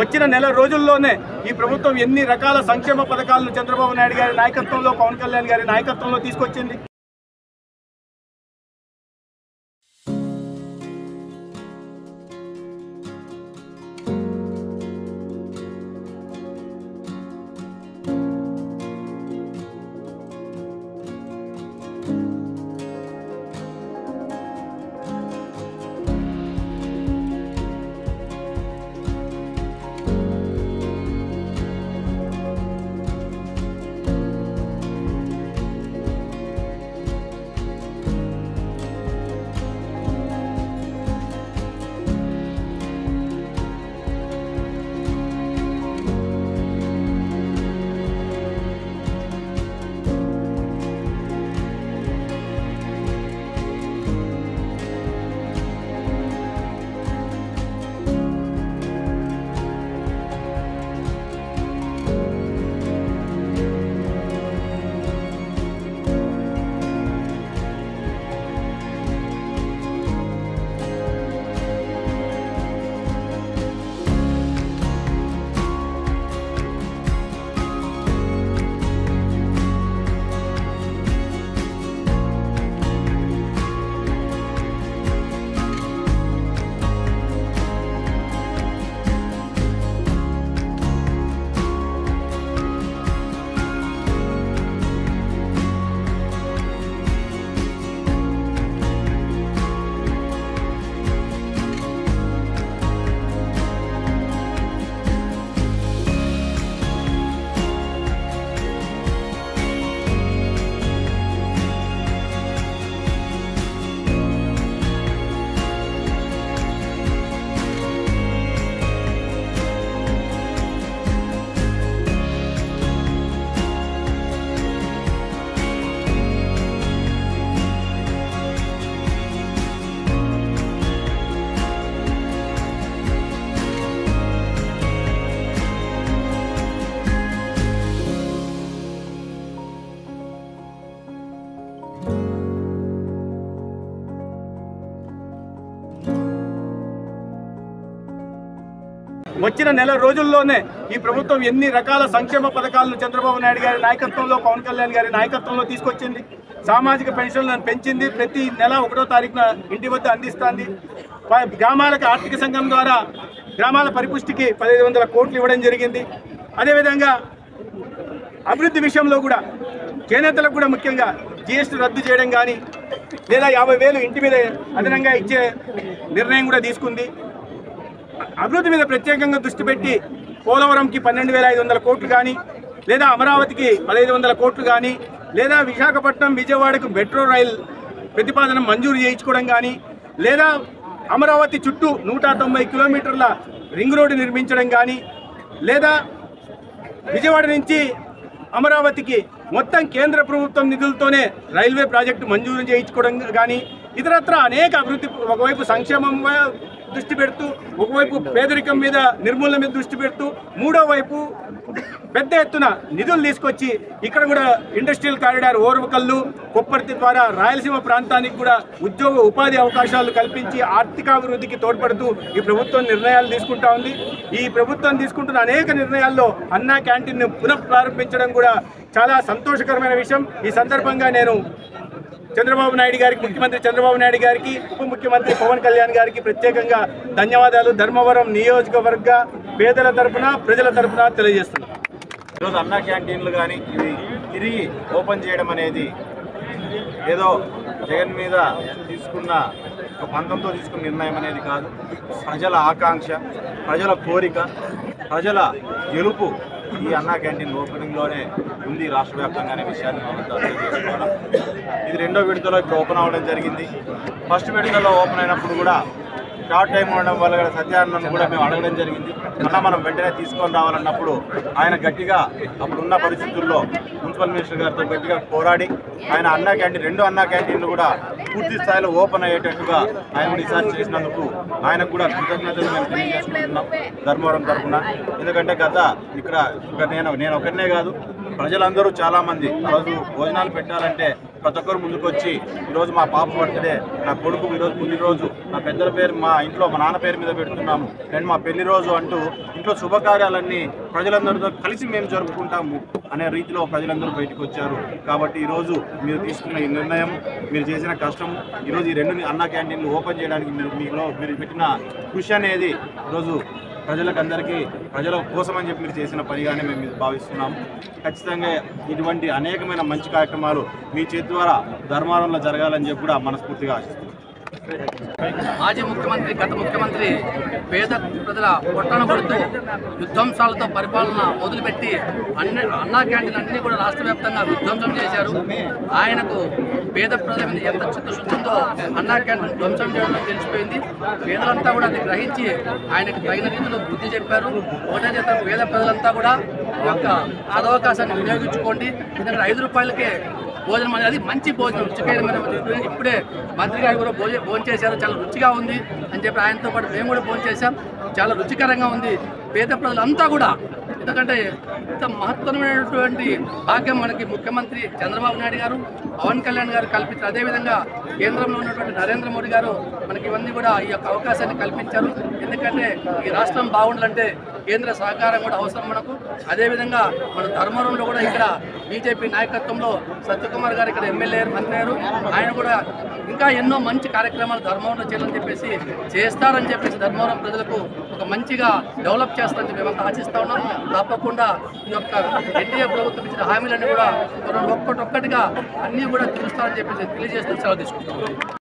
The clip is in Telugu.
వచ్చిన నెల రోజుల్లోనే ఈ ప్రభుత్వం ఎన్ని రకాల సంక్షేమ పథకాలను చంద్రబాబు నాయుడు గారి నాయకత్వంలో, పవన్ కళ్యాణ్ గారి నాయకత్వంలో తీసుకొచ్చింది. వచ్చిన నెల రోజుల్లోనే ఈ ప్రభుత్వం ఎన్ని రకాల సంక్షేమ పథకాలను చంద్రబాబు నాయుడు గారి నాయకత్వంలో, పవన్ కళ్యాణ్ గారి నాయకత్వంలో తీసుకొచ్చింది. సామాజిక పెన్షన్లను పెంచింది. ప్రతి నెల 1వ తారీఖున ఇంటి వద్ద అందిస్తుంది. గ్రామాలకు ఆర్థిక సంఘం ద్వారా గ్రామాల పరిపుష్టికి 1500 కోట్లు ఇవ్వడం జరిగింది. అదేవిధంగా అభివృద్ధి విషయంలో కూడా చేనేతలకు కూడా ముఖ్యంగా జీఎస్టీ రద్దు చేయడం కానీ, లేదా 50,000 ఇంటి మీద అదనంగా ఇచ్చే నిర్ణయం కూడా తీసుకుంది. అభివృద్ధి మీద ప్రత్యేకంగా దృష్టి పెట్టి పోలవరంకి 12,500 కోట్లు కానీ, లేదా అమరావతికి 1,500 కోట్లు కానీ, లేదా విశాఖపట్నం విజయవాడకు మెట్రో రైల్ ప్రతిపాదన మంజూరు చేయించుకోవడం కానీ, లేదా అమరావతి చుట్టూ 190 కిలోమీటర్ల రింగ్ రోడ్డు నిర్మించడం కానీ, లేదా విజయవాడ నుంచి అమరావతికి మొత్తం కేంద్ర ప్రభుత్వం నిధులతోనే రైల్వే ప్రాజెక్టు మంజూరు చేయించుకోవడం కానీ, ఇతరత్ర అనేక అభివృద్ధి, ఒకవైపు సంక్షేమం దృష్టి పెడుతూ, ఒకవైపు పేదరికం మీద నిర్మూలన మీద దృష్టి పెడుతూ, మూడో వైపు పెద్ద ఎత్తున నిధులు తీసుకొచ్చి ఇక్కడ కూడా ఇండస్ట్రియల్ కారిడార్ ఓర్వకల్లు, కొప్పర్తి ద్వారా రాయలసీమ ప్రాంతానికి కూడా ఉద్యోగ ఉపాధి అవకాశాలు కల్పించి ఆర్థికాభివృద్ధికి తోడ్పడుతూ ఈ ప్రభుత్వం నిర్ణయాలు తీసుకుంటా ఉంది. ఈ ప్రభుత్వం తీసుకుంటున్న అనేక నిర్ణయాల్లో అన్నా క్యాంటీన్ను పునః ప్రారంభించడం కూడా చాలా సంతోషకరమైన విషయం. ఈ సందర్భంగా నేను చంద్రబాబు నాయుడు గారికి, ముఖ్యమంత్రి చంద్రబాబు నాయుడు గారికి, ఉప ముఖ్యమంత్రి పవన్ కళ్యాణ్ గారికి ప్రత్యేకంగా ధన్యవాదాలు ధర్మవరం నియోజకవర్గ పేదల తరఫున, ప్రజల తరఫున తెలియజేస్తున్నాను. ఈరోజు అన్నా క్యాంటీన్లు కానీ ఇవి తిరిగి ఓపెన్ చేయడం అనేది ఏదో జగన్ మీద తీసుకున్న ఒక పంతంతో తీసుకున్న నిర్ణయం అనేది కాదు. ప్రజల ఆకాంక్ష, ప్రజల కోరిక, ప్రజల గెలుపు ఈ అన్నా క్యాంటీన్ ఓపెనింగ్లోనే ఉంది రాష్ట్ర వ్యాప్తంగా అనే విషయాన్ని మనం తెలియజేసుకోవాలి. ఇది 2వ విడతలో ఇప్పుడు ఓపెన్ అవ్వడం జరిగింది. ఫస్ట్ విడతలో ఓపెన్ అయినప్పుడు కూడా షార్ట్ టైం ఉండడం వల్ల సత్యానందను కూడా మేము అడగడం జరిగింది. అన్న మనం వెంటనే తీసుకొని రావాలన్నప్పుడు ఆయన గట్టిగా అప్పుడున్న పరిస్థితుల్లో మున్సిపల్ మినిస్టర్ గారితో గట్టిగా పోరాడి ఆయన అన్నా క్యాంటీన్, 2 అన్నా క్యాంటీన్లు కూడా పూర్తి స్థాయిలో ఓపెన్ అయ్యేటట్టుగా ఆయన రీసెర్చ్ చేసినందుకు ఆయనకు కూడా కృతజ్ఞతలు మేము తెలియజేసుకుంటున్నాం ధర్మవరం తరఫున. ఎందుకంటే ఇక్కడ నేను ఒకరినే కాదు, ప్రజలందరూ చాలామంది రోజు భోజనాలు పెట్టాలంటే ప్రతి ఒక్కరు ముందుకొచ్చి ఈరోజు మా పాప బర్త్డే, నా కొడుకు ఈరోజు పుట్టినరోజు, నా పెద్దల పేరు మా ఇంట్లో మా నాన్న పేరు మీద పెడుతున్నాము అండ్ మా పెళ్లి రోజు అంటూ ఇంట్లో శుభకార్యాలన్నీ ప్రజలందరితో కలిసి మేము జరుపుకుంటాము అనే రీతిలో ప్రజలందరూ బయటకు వచ్చారు. కాబట్టి ఈరోజు మీరు తీసుకున్న ఈ నిర్ణయం, మీరు చేసిన కష్టం, ఈరోజు ఈ 2 అన్నా క్యాంటీన్లు ఓపెన్ చేయడానికి మీరు పెట్టిన కృషి అనేది ఈరోజు ప్రజలకందరికీ ప్రజల కోసం అని చెప్పి మీరు చేసిన పనిగానే మేము భావిస్తున్నాము. ఖచ్చితంగా ఇటువంటి అనేకమైన మంచి కార్యక్రమాలు మీ చేతి ద్వారా ధర్మవరంలో జరగాలని చెప్పి కూడా మనస్ఫూర్తిగా ఆశిస్తున్నాం. మాజీ ముఖ్యమంత్రి, గత ముఖ్యమంత్రి పేద ప్రజల పొట్టన కొడుతూ విధ్వంసాలతో పరిపాలన మొదలుపెట్టి అన్నా క్యాంటీన్లు అన్నీ కూడా రాష్ట్ర వ్యాప్తంగా విధ్వంసం చేశారు. ఆయనకు పేద ప్రజల మీద ఎంత చిత్తశుద్ధి ఉందో అన్నా క్యాంటీన్ ధ్వంసం చేయడం తెలిసిపోయింది. పేదలంతా కూడా అది గ్రహించి ఆయనకు తగిన రీతిలో బుద్ధి చెప్పారు. ఒకటే చేత పేద ప్రజలంతా కూడా ఈ యొక్క సదవకాశాన్ని వినియోగించుకోండి. ఎందుకంటే 5 రూపాయలకే భోజనం అనేది మంచి భోజనం, రుచికరమైన. ఇప్పుడే మంత్రి గారు కూడా భోజనం చేశారు, చాలా రుచిగా ఉంది అని చెప్పి ఆయనతో పాటు మేము కూడా భోజనం చేశాం. చాలా రుచికరంగా ఉంది. పేద ప్రజలంతా కూడా, ఎందుకంటే ఇంత మహత్తరమైనటువంటి భాగ్యం మనకి ముఖ్యమంత్రి చంద్రబాబు నాయుడు గారు, పవన్ కళ్యాణ్ గారు కల్పించారు. అదేవిధంగా కేంద్రంలో ఉన్నటువంటి నరేంద్ర మోడీ గారు మనకి ఇవన్నీ కూడా ఈ యొక్క అవకాశాన్ని కల్పించారు. ఎందుకంటే ఈ రాష్ట్రం బాగుండాలంటే కేంద్ర సహకారం కూడా అవసరం మనకు. అదేవిధంగా మన ధర్మవరంలో కూడా ఇక్కడ బీజేపీ నాయకత్వంలో సత్యకుమార్ గారు ఇక్కడ ఎమ్మెల్యే మంత్రి గారు, ఆయన కూడా ఇంకా ఎన్నో మంచి కార్యక్రమాలు ధర్మవరంలో చేయాలని చెప్పేసి చేస్తారని చెప్పేసి ధర్మవరం ప్రజలకు ఒక మంచిగా డెవలప్ చేస్తారని చెప్పి మేము ఆశిస్తా ఉన్నాం. తప్పకుండా ఈ యొక్క ఎన్డీఏ ప్రభుత్వం ఇచ్చిన హామీలన్నీ కూడా ఒక్కొక్కటిగా అన్నీ కూడా తీరుస్తారని చెప్పేసి తెలియజేస్తూ సెలవు తీసుకుంటాం.